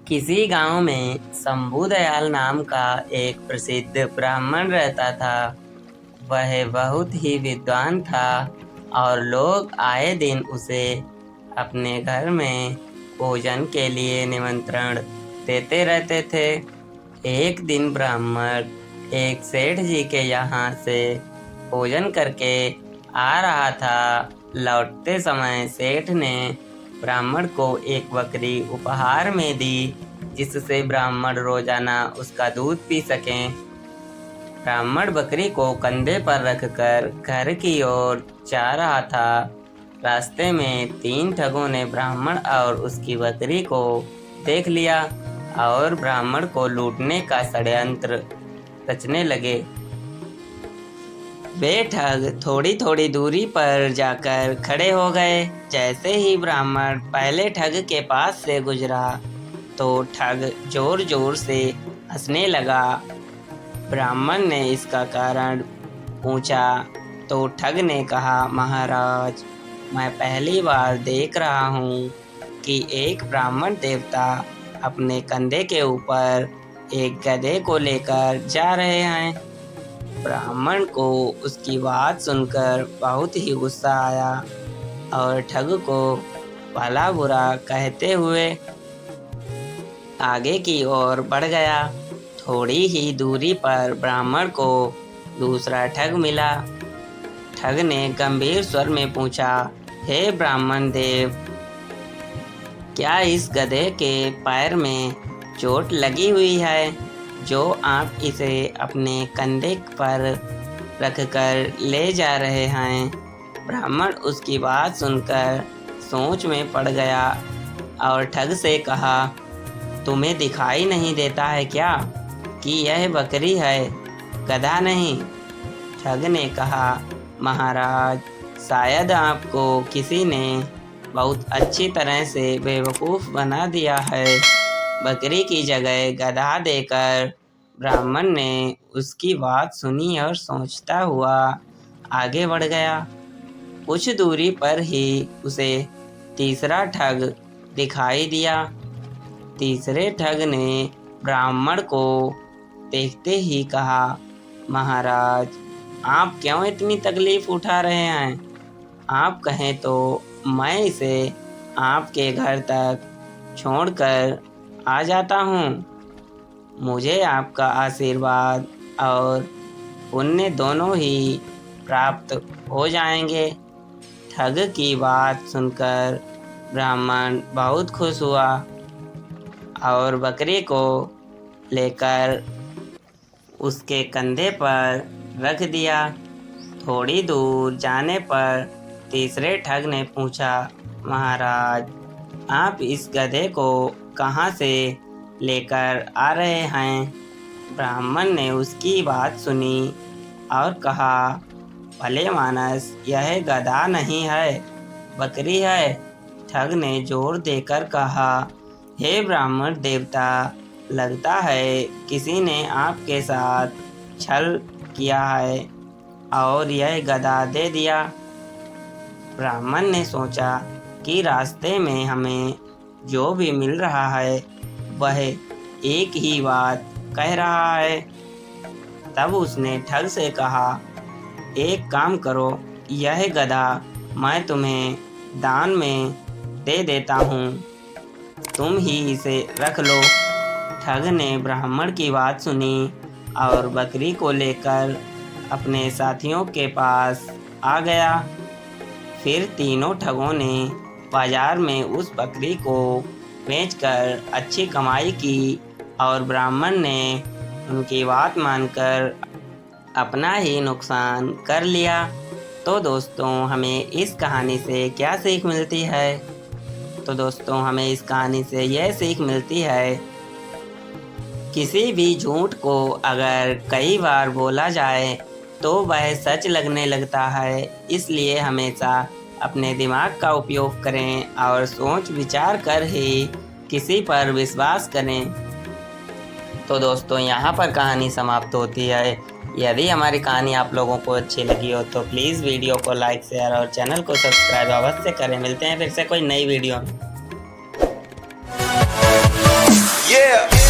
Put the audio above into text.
किसी गांव में शंभू दयाल नाम का एक प्रसिद्ध ब्राह्मण रहता था। वह बहुत ही विद्वान था और लोग आए दिन उसे अपने घर में भोजन के लिए निमंत्रण देते रहते थे। एक दिन ब्राह्मण एक सेठ जी के यहाँ से भोजन करके आ रहा था। लौटते समय सेठ ने ब्राह्मण को एक बकरी उपहार में दी, जिससे ब्राह्मण रोजाना उसका दूध पी सके। ब्राह्मण बकरी को कंधे पर रखकर घर की ओर जा रहा था। रास्ते में 3 ठगों ने ब्राह्मण और उसकी बकरी को देख लिया और ब्राह्मण को लूटने का षड्यंत्र रचने लगे। वे ठग थोड़ी थोड़ी दूरी पर जाकर खड़े हो गए। जैसे ही ब्राह्मण पहले ठग के पास से गुजरा तो ठग जोर जोर से हंसने लगा। ब्राह्मण ने इसका कारण पूछा तो ठग ने कहा, महाराज, मैं पहली बार देख रहा हूँ कि एक ब्राह्मण देवता अपने कंधे के ऊपर एक गधे को लेकर जा रहे हैं। ब्राह्मण को उसकी बात सुनकर बहुत ही गुस्सा आया और ठग को भला बुरा कहते हुए आगे की ओर बढ़ गया। थोड़ी ही दूरी पर ब्राह्मण को दूसरा ठग मिला। ठग ने गंभीर स्वर में पूछा, हे ब्राह्मण देव, क्या इस गधे के पैर में चोट लगी हुई है जो आप इसे अपने कंधे पर रखकर ले जा रहे हैं? ब्राह्मण उसकी बात सुनकर सोच में पड़ गया और ठग से कहा, तुम्हें दिखाई नहीं देता है क्या कि यह बकरी है, गधा नहीं? ठग ने कहा, महाराज, शायद आपको किसी ने बहुत अच्छी तरह से बेवकूफ़ बना दिया है। बकरी की जगह गधा देकर ब्राह्मण ने उसकी बात सुनी और सोचता हुआ आगे बढ़ गया। कुछ दूरी पर ही उसे तीसरा ठग दिखाई दिया। तीसरे ठग ने ब्राह्मण को देखते ही कहा, महाराज, आप क्यों इतनी तकलीफ उठा रहे हैं? आप कहें तो मैं इसे आपके घर तक छोड़कर आ जाता हूँ। मुझे आपका आशीर्वाद और पुण्य दोनों ही प्राप्त हो जाएंगे। ठग की बात सुनकर ब्राह्मण बहुत खुश हुआ और बकरी को लेकर उसके कंधे पर रख दिया। थोड़ी दूर जाने पर तीसरे ठग ने पूछा, महाराज, आप इस गधे को कहाँ से लेकर आ रहे हैं? ब्राह्मण ने उसकी बात सुनी और कहा, भले मानस, यह गधा नहीं है, बकरी है। ठग ने जोर देकर कहा, हे ब्राह्मण देवता, लगता है किसी ने आपके साथ छल किया है और यह गधा दे दिया। ब्राह्मण ने सोचा कि रास्ते में हमें जो भी मिल रहा है वह एक ही बात कह रहा है। तब उसने ठग से कहा, एक काम करो, यह गधा मैं तुम्हें दान में दे देता हूँ, तुम ही इसे रख लो। ठग ने ब्राह्मण की बात सुनी और बकरी को लेकर अपने साथियों के पास आ गया। फिर तीनों ठगों ने बाजार में उस बकरी को बेचकर अच्छी कमाई की और ब्राह्मण ने उनकी बात मानकर अपना ही नुकसान कर लिया। तो दोस्तों, हमें इस कहानी से क्या सीख मिलती है? तो दोस्तों, हमें इस कहानी से यह सीख मिलती है, किसी भी झूठ को अगर कई बार बोला जाए तो वह सच लगने लगता है। इसलिए हमेशा अपने दिमाग का उपयोग करें और सोच विचार कर ही किसी पर विश्वास करें। तो दोस्तों, यहाँ पर कहानी समाप्त होती है। यदि हमारी कहानी आप लोगों को अच्छी लगी हो तो प्लीज़ वीडियो को लाइक, शेयर और चैनल को सब्सक्राइब अवश्य करें। मिलते हैं फिर से कोई नई वीडियो में। Yeah.